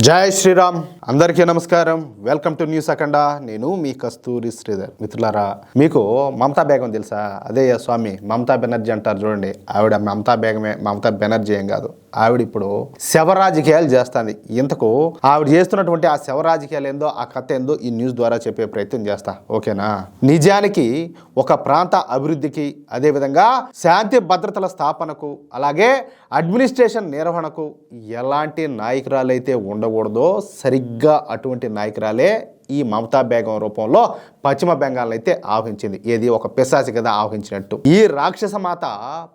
జై శ్రీరామ్. అందరికీ నమస్కారం. వెల్కమ్ టు న్యూస్ అఖండ. నేను మీ కస్తూరి శ్రీధర్. మిత్రులారా, మీకు మమతా బేగం తెలుసా? అదే స్వామి మమతా బెనర్జీ అంటారు చూడండి. ఆవిడ మమతా బేగమే, మమతా బెనర్జీ ఏం కాదు. ఆవిడ ఇప్పుడు శవ రాజకీయాలు చేస్తుంది. ఇంతకు ఆవిడ చేస్తున్నటువంటి ఆ శవ రాజకీయాలు ఏందో, ఆ కథ ఏందో ఈ న్యూస్ ద్వారా చెప్పే ప్రయత్నం చేస్తా. ఓకేనా? నిజానికి ఒక ప్రాంత అభివృద్ధికి, అదేవిధంగా శాంతి భద్రతల స్థాపనకు, అలాగే అడ్మినిస్ట్రేషన్ నిర్వహణకు ఎలాంటి నాయకురాలైతే ఉండకూడదో సరిగ్గా అటువంటి నాయకురాలే ఈ మమతా బేగం రూపంలో పశ్చిమ బెంగాల్ అయితే ఆవహించింది. ఏది ఒక పిశాచి కదా ఆవహించినట్టు. ఈ రాక్షస మాత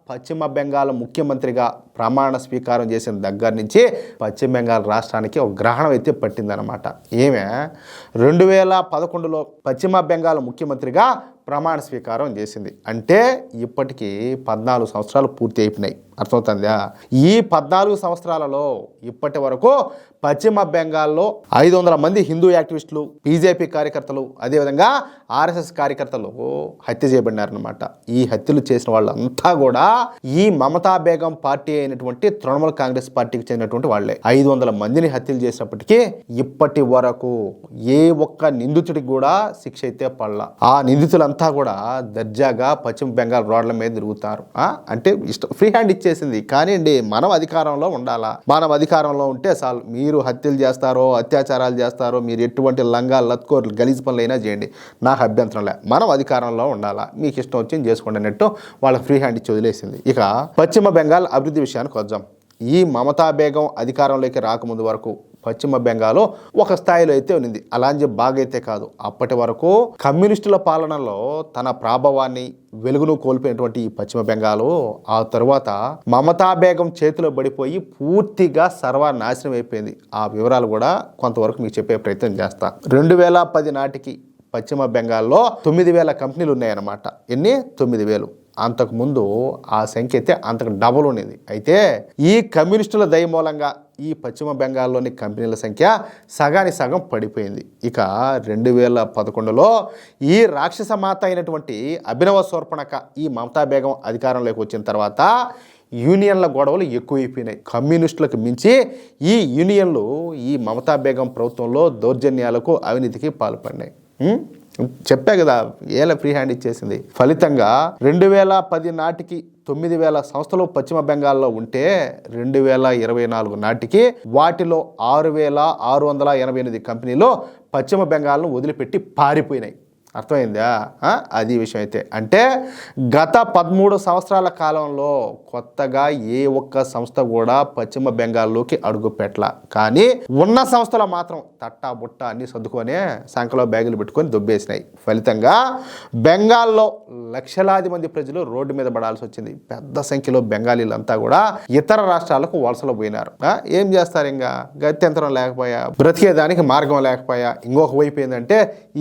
పశ్చిమ బెంగాల్ ముఖ్యమంత్రిగా ప్రమాణ స్వీకారం చేసిన దగ్గర నుంచి పశ్చిమ బెంగాల్ రాష్ట్రానికి ఒక గ్రహణం అయితే పట్టిందనమాట. ఏమే 2011లో పశ్చిమ బెంగాల్ ముఖ్యమంత్రిగా ప్రమాణ స్వీకారం చేసింది. అంటే ఇప్పటికీ 14 సంవత్సరాలు పూర్తి అయిపోయినాయి. అర్థమవుతుందా? ఈ 14 సంవత్సరాలలో ఇప్పటి వరకు పశ్చిమ బెంగాల్లో 500 మంది హిందూ యాక్టివిస్టులు, బీజేపీ కార్యకర్తలు, అదేవిధంగా ఆర్ఎస్ఎస్ కార్యకర్తలు హత్య చేయబడినారనమాట. ఈ హత్యలు చేసిన వాళ్ళంతా కూడా ఈ మమతా బేగం పార్టీ అయినటువంటి తృణమూల్ కాంగ్రెస్ పార్టీకి చెందినటువంటి వాళ్ళే. 500 మందిని హత్యలు చేసినప్పటికీ ఇప్పటి వరకు ఏ ఒక్క నిందితుడికి కూడా శిక్ష అయితే పడలా. ఆ నిందితులంతా కూడా దర్జాగా పశ్చిమ బెంగాల్ రోడ్ల మీద తిరుగుతారు. అంటే ఫ్రీ హ్యాండ్ ఇచ్చేసింది. కానీ మనం అధికారంలో ఉండాలా. మనం అధికారంలో ఉంటే చాలు. మీరు హత్యలు చేస్తారో, అత్యాచారాలు చేస్తారో, మీరు ఎటువంటి లంగా లత్కోర్లు గలీజ్ పనులు అయినా చేయండి, నాకు అభ్యంతరం లే. మనం అధికారంలో ఉండాలా, మీకు ఇష్టం వచ్చింది చేసుకోండి అన్నట్టు వాళ్ళకి ఫ్రీ హ్యాండ్ ఇచ్చి వదిలేసింది. ఇక పశ్చిమ బెంగాల్ అభివృద్ధి విషయానికి వద్దాం. ఈ మమతా బేగం అధికారంలోకి రాకముందు వరకు పశ్చిమ బెంగాల్ ఒక స్థాయిలో అయితే ఉన్నింది. అలాంటి బాగైతే కాదు. అప్పటి వరకు కమ్యూనిస్టుల పాలనలో తన ప్రాభవాన్ని, వెలుగును కోల్పోయినటువంటి ఈ పశ్చిమ బెంగాల్ ఆ తరువాత మమతా బేగం చేతిలో పడిపోయి పూర్తిగా సర్వనాశనం అయిపోయింది. ఆ వివరాలు కూడా కొంతవరకు మీకు చెప్పే ప్రయత్నం చేస్తా. 2010 నాటికి పశ్చిమ బెంగాల్లో 9,000 కంపెనీలు ఉన్నాయన్నమాట. ఎన్ని? 9,000. అంతకుముందు ఆ సంఖ్య అయితే అంతకు డబుల్ ఉండేది. అయితే ఈ కమ్యూనిస్టుల దయ మూలంగా ఈ పశ్చిమ బెంగాల్లోని కంపెనీల సంఖ్య సగానికి సగం పడిపోయింది. ఇక 2011లో ఈ రాక్షస మాత అయినటువంటి అభినవ శూర్పణఖ ఈ మమతా బేగం అధికారంలోకి వచ్చిన తర్వాత యూనియన్ల గొడవలు ఎక్కువైపోయినాయి. కమ్యూనిస్టులకు మించి ఈ యూనియన్లు ఈ మమతా బేగం ప్రభుత్వంలో దౌర్జన్యాలకు, అవినీతికి పాల్పడినాయి. చెప్పా కదా, ఏళ్ళ ఫ్రీ హ్యాండ్ ఇచ్చేసింది. ఫలితంగా 2010 నాటికి 9,000 సంస్థలు పశ్చిమ బెంగాల్లో ఉంటే 2024 నాటికి వాటిలో 6,688 కంపెనీలు పశ్చిమ బెంగాల్ను వదిలిపెట్టి పారిపోయినాయి. అర్థమైందా? అది విషయం అయితే. అంటే గత 13 సంవత్సరాల కాలంలో కొత్తగా ఏ ఒక్క సంస్థ కూడా పశ్చిమ బెంగాల్లోకి అడుగు పెట్టలా. కానీ ఉన్న సంస్థలు మాత్రం తట్టా బుట్ట అన్ని సర్దుకొని సంఖలో బ్యాగులు పెట్టుకొని దుబ్బేసినాయి. ఫలితంగా బెంగాల్లో లక్షలాది మంది ప్రజలు రోడ్డు మీద పడాల్సి వచ్చింది. పెద్ద సంఖ్యలో బెంగాలీలంతా కూడా ఇతర రాష్ట్రాలకు వలసలు పోయినారు. ఏం చేస్తారు? ఇంకా గత్యంతరం లేకపోయా, బ్రతికేదానికి మార్గం లేకపోయా. ఇంకొక వైపు ఏంటంటే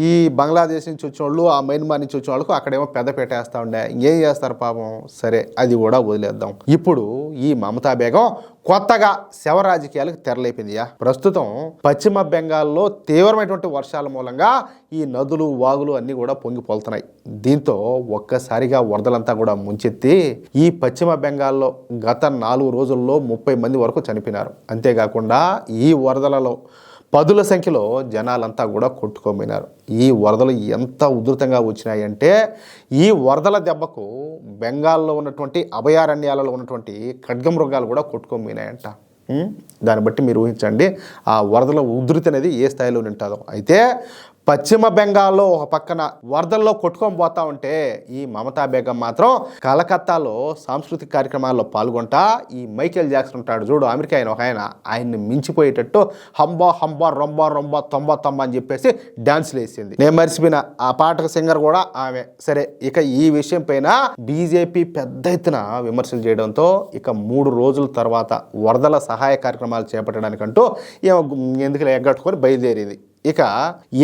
ఈ బంగ్లాదేశ్ నుంచి వచ్చిన వాళ్ళు, ఆ మయన్మార్ నుంచి వచ్చిన వాళ్ళకు అక్కడేమో పెద్ద పెట్టేస్తూ ఉండే. ఇంకేం చేస్తారు పాపం. సరే, అది కూడా వదిలేద్దాం. ఇప్పుడు ఈ మమతా బేగం కొత్తగా శవ రాజకీయాలకు తెరలేపిందియా. ప్రస్తుతం పశ్చిమ బెంగాల్లో తీవ్రమైనటువంటి వర్షాల మూలంగా ఈ నదులు, వాగులు అన్నీ కూడా పొంగి పొలుతున్నాయి. దీంతో ఒక్కసారిగా వరదలంతా కూడా ముంచెత్తి ఈ పశ్చిమ బెంగాల్లో గత 4 రోజుల్లో 30 మంది వరకు చనిపోయినారు. అంతేకాకుండా ఈ వరదలలో 10ల సంఖ్యలో జనాలంతా కూడా కొట్టుకోపోయినారు. ఈ వరదలు ఎంత ఉధృతంగా వచ్చినాయంటే ఈ వరదల దెబ్బకు బెంగాల్లో ఉన్నటువంటి అభయారణ్యాలలో ఉన్నటువంటి ఖడ్గమృగాలు కూడా కొట్టుకోపోయినాయంట. దాన్ని బట్టి మీరు ఊహించండి ఆ వరదల ఉధృతి అనేది ఏ స్థాయిలో ఉంటుందో. అయితే పశ్చిమ బెంగాల్లో ఒక పక్కన వరదల్లో కొట్టుకొని పోతా ఉంటే ఈ మమతా బేగం మాత్రం కలకత్తాలో సాంస్కృతిక కార్యక్రమాల్లో పాల్గొంటా ఈ మైకేల్ జాక్సన్ ఉంటాడు చూడు, అమెరికా ఆయన, ఒక ఆయన్ని మించిపోయేటట్టు హంబా హంబా రొంబా రొంబా తొంబా తొంబా అని చెప్పేసి డాన్సులు వేసింది. నేను మర్చిపోయిన ఆ పాటకు సింగర్ కూడా ఆమె. సరే, ఇక ఈ విషయం పైన బీజేపీ పెద్ద ఎత్తున విమర్శలు చేయడంతో ఇక 3 రోజుల తర్వాత వరదల సహాయ కార్యక్రమాలు చేపట్టడానికంటూ ఎందుకు ఎగ్గట్టుకొని బయలుదేరింది. ఇక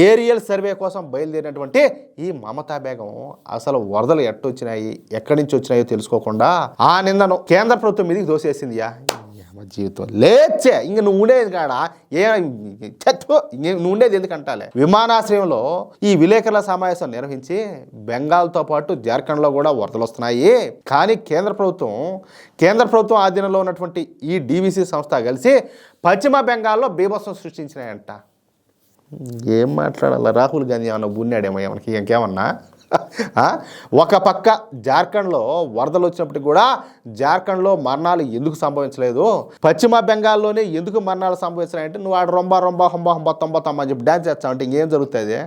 ఏరియల్ సర్వే కోసం బయలుదేరినటువంటి ఈ మమతా బేగం అసలు వరదలు ఎట్టొచ్చినాయి, ఎక్కడి నుంచి వచ్చినాయో తెలుసుకోకుండా ఆ నిందను కేంద్ర ప్రభుత్వం మీదకి దోసేసిందియా. జీవితం లేచే ఇంక నువ్వు ఉండేది కాడ నువ్వు ఉండేది ఎందుకంటాలే. విమానాశ్రయంలో ఈ విలేకరుల సమావేశం నిర్వహించి బెంగాల్తో పాటు జార్ఖండ్లో కూడా వరదలు వస్తున్నాయి. కానీ కేంద్ర ప్రభుత్వం ఆధీనంలో ఉన్నటువంటి ఈ డీవీసీ సంస్థ కలిసి పశ్చిమ బెంగాల్లో బీభత్సం సృష్టించినాయంట. ఏం మాట్లాడాల? రాహుల్ గాంధీ ఏమన్నా బున్నాడేమో మనకి ఇంకేమన్నా. ఒక పక్క జార్ఖండ్లో వరదలు వచ్చినప్పటికీ కూడా జార్ఖండ్లో మరణాలు ఎందుకు సంభవించలేదు, పశ్చిమ బెంగాల్లోనే ఎందుకు మరణాలు సంభవించాలంటే నువ్వు ఆడ రొంబ తొంబ అని చెప్పి డ్యాన్స్ చేస్తావు అంటే ఇంకేం జరుగుతుంది?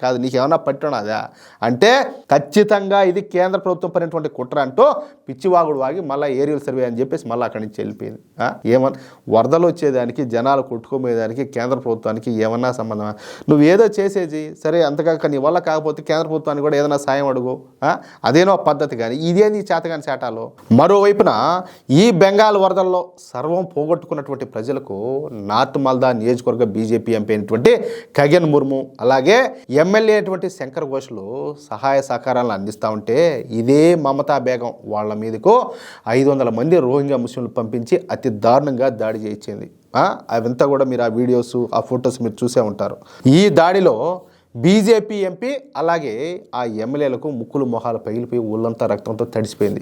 కాదు, నీకేమన్నా పట్టున్నదా అంటే ఖచ్చితంగా ఇది కేంద్ర ప్రభుత్వం పడినటువంటి కుట్ర అంటూ పిచ్చివాగుడు వాగి మళ్ళీ ఏరియల్ సర్వే అని చెప్పేసి మళ్ళీ అక్కడి నుంచి వెళ్ళిపోయింది. ఏమన్నా వరదలు వచ్చేదానికి జనాలు కొట్టుకోమేదానికి కేంద్ర ప్రభుత్వానికి ఏమన్నా సంబంధమా? నువ్వు ఏదో చేసేది సరే, అంతగా నీ వల్ల కాకపోతే కేంద్ర ప్రభుత్వానికి కూడా ఏదైనా సాయం అడుగు, అదేనో పద్ధతి. కానీ ఇదే నీ చేతగాని చేటాలు. మరోవైపున ఈ బెంగాల్ వరదల్లో సర్వం పోగొట్టుకున్నటువంటి ప్రజలకు నార్త్ మాల్దా నియోజకవర్గ బీజేపీ ఎంపీ అయినటువంటి ఖగన్ ముర్ము అలాగే ఎమ్మెల్యే అయినటువంటి శంకర్ ఘోష్లు సహాయ సహకారాలను అందిస్తూ ఉంటే ఇదే మమతా బేగం వాళ్ళ మీదకు 500 మంది రోహింగ్యా ముస్లింలు పంపించి అతి దారుణంగా దాడి చేయించింది. అవంతా కూడా మీరు ఆ వీడియోస్ ఆ ఫొటోస్ మీరు చూసే ఉంటారు. ఈ దాడిలో బీజేపీ ఎంపీ అలాగే ఆ ఎమ్మెల్యేలకు ముక్కులు మొహాలు పగిలిపోయి ఊళ్ళంతా రక్తంతో తడిసిపోయింది.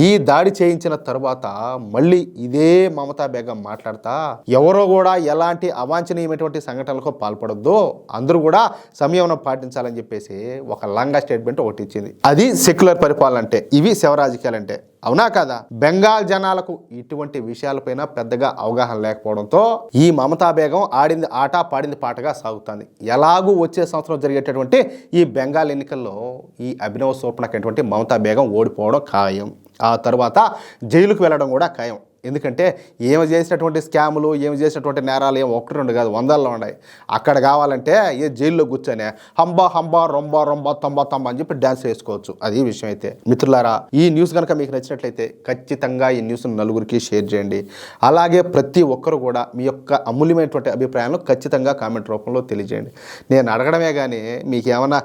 ఈ దాడి చేయించిన తర్వాత మళ్ళీ ఇదే మమతా బేగం మాట్లాడతా ఎవరో కూడా ఎలాంటి అవాంఛనీయమైనటువంటి సంఘటనలకు పాల్పడొద్దు, అందరూ కూడా సంయమనం పాటించాలని చెప్పేసి ఒక లంగా స్టేట్మెంట్ ఒకటి ఇచ్చింది. అది సెక్యులర్ పరిపాలన అంటే, ఇవి శివరాజకీయాలంటే. అవునా కాదా? బెంగాల్ జనాలకు ఇటువంటి విషయాలపైన పెద్దగా అవగాహన లేకపోవడంతో ఈ మమతా బేగం ఆడింది ఆట పాడింది పాటగా సాగుతుంది. ఎలాగూ వచ్చే సంవత్సరం జరిగేటటువంటి ఈ బెంగాల్ ఎన్నికల్లో ఈ అభినవ్ సోపనక్ అటువంటి మమతా బేగం ఓడిపోవడం ఖాయం. ఆ తర్వాత జైలుకు వెళ్ళడం కూడా ఖాయం. ఎందుకంటే ఏమి చేసినటువంటి స్కాములు ఏమి చేసినటువంటి నేరాలు ఏమి 1-2 కాదు, 100ల్లో ఉన్నాయి. అక్కడ కావాలంటే ఏ జైల్లో కూర్చొని హంబా రొంబ తొంబ అని చెప్పి డ్యాన్స్ వేసుకోవచ్చు. అది విషయం. అయితే మిత్రులారా, ఈ న్యూస్ కనుక మీకు నచ్చినట్లయితే ఖచ్చితంగా ఈ న్యూస్ను నలుగురికి షేర్ చేయండి. అలాగే ప్రతి ఒక్కరు కూడా మీ యొక్క అమూల్యమైనటువంటి అభిప్రాయాలను ఖచ్చితంగా కామెంట్ రూపంలో తెలియజేయండి. నేను అడగడమే కానీ మీకు ఏమైనా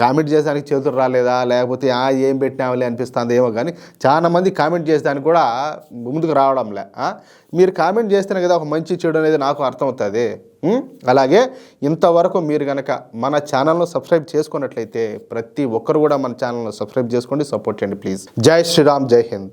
కామెంట్ చేసేదానికి చేతులు రాలేదా, లేకపోతే ఏం పెట్టినామలే అనిపిస్తుంది ఏమో, కానీ చాలా మంది కామెంట్ చేసేదానికి కూడా ముందుకు రావడంలే. మీరు కామెంట్ చేస్తేనే కదా ఒక మంచి చెడు అనేది నాకు అర్థమవుతుంది. అలాగే ఇంతవరకు మీరు కనుక మన ఛానల్ను సబ్స్క్రైబ్ చేసుకున్నట్లయితే ప్రతి ఒక్కరు కూడా మన ఛానల్ను సబ్స్క్రైబ్ చేసుకోండి, సపోర్ట్ చేయండి ప్లీజ్. జై శ్రీరామ్, జై హింద్.